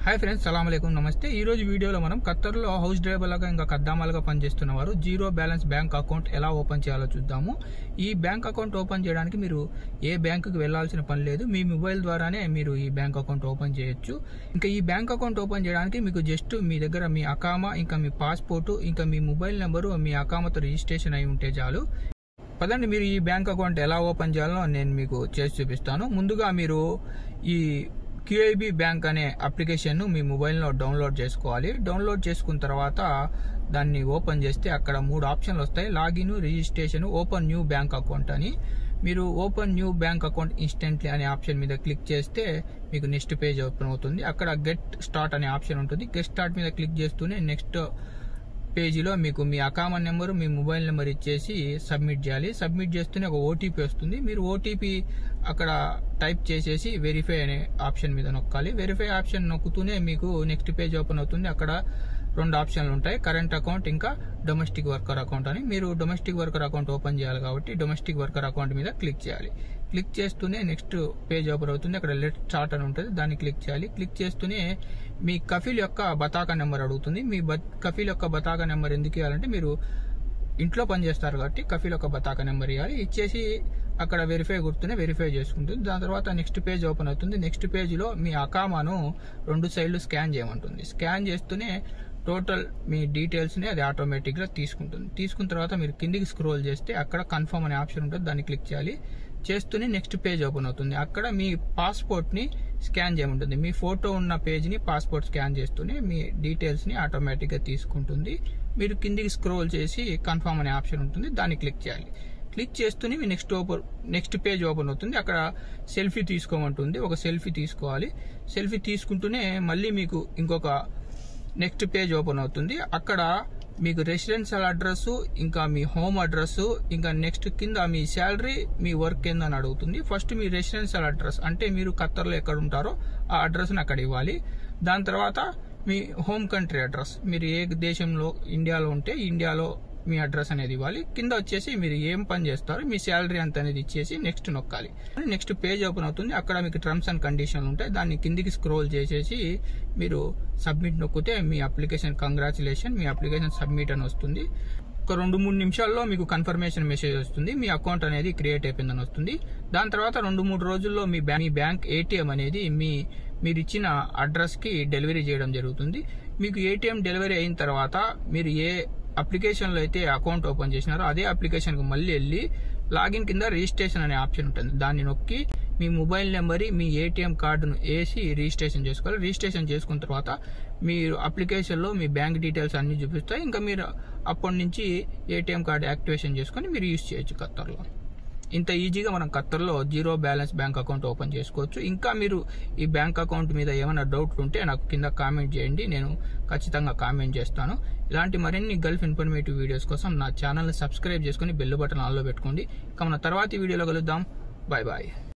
Hi friends, సలాం అలైకుం, నమస్తే. ఈ రోజు వీడియోలో మనం ఖత్తర్లో హౌస్ డ్రైవర్ లాగా ఇంకా కద్దామాలుగా పనిచేస్తున్నవారు జీరో బ్యాలెన్స్ బ్యాంక్ అకౌంట్ ఎలా ఓపెన్ చేయాలో చూద్దాము. ఈ బ్యాంక్ అకౌంట్ ఓపెన్ చేయడానికి మీరు ఏ బ్యాంకుకి వెళ్లాల్సిన పని లేదు. మీ మొబైల్ ద్వారానే మీరు ఈ బ్యాంక్ అకౌంట్ ఓపెన్ చేయొచ్చు. ఇంకా ఈ బ్యాంక్ అకౌంట్ ఓపెన్ చేయడానికి మీకు జస్ట్ మీ దగ్గర మీ అకామా, ఇంకా మీ పాస్పోర్టు, ఇంకా మీ మొబైల్ నెంబరు మీ అకామాతో రిజిస్ట్రేషన్ అయి ఉంటే చాలు. పదండి, మీరు ఈ బ్యాంక్ అకౌంట్ ఎలా ఓపెన్ చేయాలో నేను మీకు చేసి చూపిస్తాను. ముందుగా మీరు ఈ QIB బ్యాంక్ అనే అప్లికేషన్ మీ మొబైల్లో డౌన్లోడ్ చేసుకోవాలి. డౌన్లోడ్ చేసుకున్న తర్వాత దాన్ని ఓపెన్ చేస్తే అక్కడ 3 ఆప్షన్లు వస్తాయి: login, registration, open new bank account అని. మీరు open new bank account instantly అనే ఆప్షన్ మీద క్లిక్ చేస్తే మీకు నెక్స్ట్ పేజ్ ఓపెన్ అవుతుంది. అక్కడ గెట్ స్టార్ట్ అనే ఆప్షన్ ఉంటుంది. గెట్ స్టార్ట్ మీద క్లిక్ చేస్తూనే నెక్స్ట్ పేజీలో మీకు మీ అకామా నెంబరు, మీ మొబైల్ నెంబర్ ఇచ్చేసి సబ్మిట్ చేయాలి. సబ్మిట్ చేస్తూనే ఒక OTP వస్తుంది. మీరు OTP అక్కడ టైప్ చేసేసి వెరిఫై అనే ఆప్షన్ మీద నొక్కాలి. వెరిఫై ఆప్షన్ నొక్కుతూనే మీకు నెక్స్ట్ పేజ్ ఓపెన్ అవుతుంది. అక్కడ 2 ఆప్షన్లు ఉంటాయి: కరెంట్ అకౌంట్, ఇంకా డొమెస్టిక్ వర్కర్ అకౌంట్ అని. మీరు డొమెస్టిక్ వర్కర్ అకౌంట్ ఓపెన్ చేయాలి కాబట్టి డొమెస్టిక్ వర్కర్ అకౌంట్ మీద క్లిక్ చేయాలి. క్లిక్ చేస్తూనే నెక్స్ట్ పేజ్ ఓపెన్ అవుతుంది. అక్కడ లెట్ స్టార్ట్ అని ఉంటుంది, దాన్ని క్లిక్ చేయాలి. క్లిక్ చేస్తూనే మీ కఫీల్ యొక్క బతాకా నెంబర్ అడుగుతుంది. మీ కఫీల్ యొక్క బతాకా నెంబర్ ఎందుకు ఇవ్వాలంటే మీరు ఇంట్లో పనిచేస్తారు కాబట్టి కఫీల్ యొక్క బతాకా నెంబర్ ఇవ్వాలి. ఇచ్చేసి అక్కడ వెరిఫై గుర్తునే వెరిఫై చేసుకుంటుంది. దాని తర్వాత నెక్స్ట్ పేజ్ ఓపెన్ అవుతుంది. నెక్స్ట్ పేజ్లో మీ అకామాను 2 సైడ్లు స్కాన్ చేయమంటుంది. స్కాన్ చేస్తూనే టోటల్ మీ డీటెయిల్స్ని అది ఆటోమేటిక్గా తీసుకుంటుంది. తీసుకున్న తర్వాత మీరు కిందికి స్క్రోల్ చేస్తే అక్కడ కన్ఫర్మ్ అనే ఆప్షన్ ఉంటుంది, దాన్ని క్లిక్ చేయాలి. చేస్తూనే నెక్స్ట్ పేజ్ ఓపెన్ అవుతుంది. అక్కడ మీ పాస్పోర్ట్ని స్కాన్ చేయమంటుంది. మీ ఫోటో ఉన్న పేజ్ని పాస్పోర్ట్ స్కాన్ చేస్తూనే మీ డీటెయిల్స్ని ఆటోమేటిక్గా తీసుకుంటుంది. మీరు కిందికి స్క్రోల్ చేసి కన్ఫర్మ్ అనే ఆప్షన్ ఉంటుంది, దాన్ని క్లిక్ చేయాలి. క్లిక్ చేస్తూనే మీ నెక్స్ట్ పేజ్ ఓపెన్ అవుతుంది. అక్కడ సెల్ఫీ తీసుకోమంటుంది. ఒక సెల్ఫీ తీసుకోవాలి. సెల్ఫీ తీసుకుంటూనే మళ్ళీ మీకు ఇంకొక నెక్స్ట్ పేజ్ ఓపెన్ అవుతుంది. అక్కడ మీకు రెసిడెన్షియల్ అడ్రస్, ఇంకా మీ హోమ్ అడ్రస్, ఇంకా నెక్స్ట్ కింద మీ శాలరీ, మీ వర్క్ ఏందని అడుగుతుంది. ఫస్ట్ మీ రెసిడెన్షియల్ అడ్రస్ అంటే మీరు ఖత్తర్లో ఎక్కడ ఉంటారో ఆ అడ్రస్ని అక్కడ ఇవ్వాలి. దాని తర్వాత మీ హోమ్ కంట్రీ అడ్రస్, మీరు ఏ దేశంలో ఇండియాలో ఉంటే ఇండియాలో మీ అడ్రస్ అనేది ఇవ్వాలి. కింద వచ్చేసి మీరు ఏం పని చేస్తారో మీ శాలరీ అంత అనేది ఇచ్చేసి నెక్స్ట్ నొక్కాలి. నెక్స్ట్ పేజ్ ఓపెన్ అవుతుంది. అక్కడ మీకు టర్మ్స్ అండ్ కండిషన్లు ఉంటాయి, దాన్ని కిందికి స్క్రోల్ చేసేసి మీరు సబ్మిట్ నొక్కితే మీ అప్లికేషన్ కంగ్రాచులేషన్, మీ అప్లికేషన్ సబ్మిట్ అని వస్తుంది. ఒక 2-3 నిమిషాల్లో మీకు కన్ఫర్మేషన్ మెసేజ్ వస్తుంది, మీ అకౌంట్ అనేది క్రియేట్ అయిపోయిందని వస్తుంది. దాని తర్వాత 2-3 రోజుల్లో మీ బ్యాంక్ ATM అనేది మీరు ఇచ్చిన అడ్రస్కి డెలివరీ చేయడం జరుగుతుంది. మీకు ATM డెలివరీ అయిన తర్వాత మీరు ఏ అప్లికేషన్లో అయితే అకౌంట్ ఓపెన్ చేసినారో అదే అప్లికేషన్కి మళ్ళీ వెళ్ళి లాగిన్ కింద రిజిస్ట్రేషన్ అనే ఆప్షన్ ఉంటుంది, దాన్ని నొక్కి మీ మొబైల్ నెంబర్, మీ ATM కార్డును వేసి రిజిస్ట్రేషన్ చేసుకోవాలి. రిజిస్ట్రేషన్ చేసుకున్న తర్వాత మీరు అప్లికేషన్లో మీ బ్యాంక్ డీటెయిల్స్ అన్ని చూపిస్తాయి. ఇంకా మీరు అప్పటి నుంచి ATM కార్డు యాక్టివేషన్ చేసుకొని మీరు యూజ్ చేయొచ్చు ఖత్తర్లో. ఇంత ఈజీగా మనం ఖత్తర్లో zero balance bank account open చేసుకోవచ్చు. ఇంకా మీరు ఈ బ్యాంక్ అకౌంట్ మీద ఏమైనా డౌట్లు ఉంటే నాకు కింద కామెంట్ చేయండి, నేను ఖచ్చితంగా కామెంట్ చేస్తాను. ఇలాంటి మరిన్ని గల్ఫ్ ఇన్ఫర్మేటివ్ వీడియోస్ కోసం నా ఛానల్ని సబ్స్క్రైబ్ చేసుకుని బెల్ బటన్ ఆన్లో పెట్టుకోండి. ఇక మన తర్వాతి వీడియోలో కలుద్దాం. Bye bye.